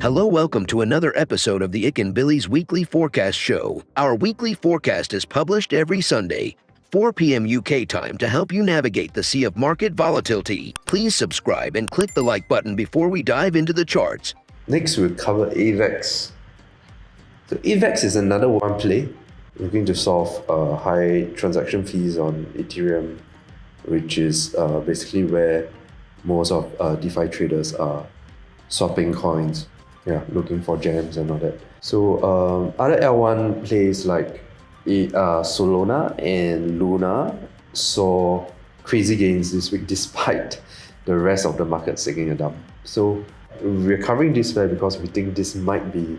Hello, welcome to another episode of the Ikan Bilis Weekly Forecast Show. Our weekly forecast is published every Sunday, 4 p.m. UK time to help you navigate the sea of market volatility. Please subscribe and click the like button before we dive into the charts. Next, we'll cover AVAX. So AVAX is another one play looking to solve high transaction fees on Ethereum, which is basically where most of DeFi traders are swapping coins, looking for gems and all that. So other L1 plays like Solana and Luna saw crazy gains this week despite the rest of the market taking a dump. So we're covering this pair because we think this might be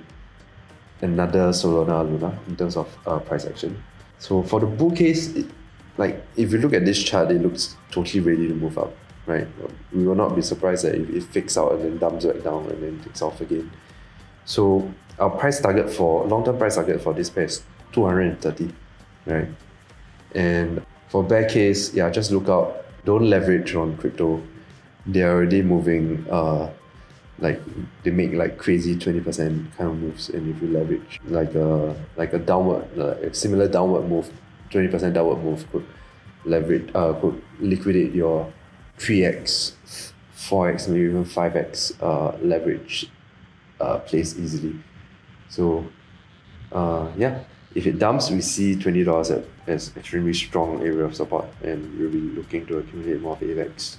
another Solana Luna in terms of price action. So for the bull case, if you look at this chart, it looks totally ready to move up, right? We will not be surprised that if it fakes out and then dumps back down and then takes off again. So our long-term price target for this pair is 230, right? And for bear case, just look out, don't leverage on crypto. They're already moving they make crazy 20% kind of moves, and if you leverage a similar downward move, 20% downward move could liquidate your 3x, 4x, maybe even 5x leverage plays easily. So if it dumps, we see $20 as extremely strong area of support, and we'll be looking to accumulate more of AVAX.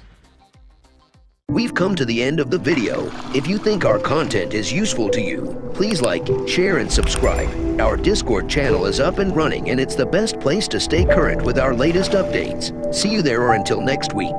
We've come to the end of the video. If you think our content is useful to you, please like, share, and subscribe. Our Discord channel is up and running, and it's the best place to stay current with our latest updates. See you there, or until next week.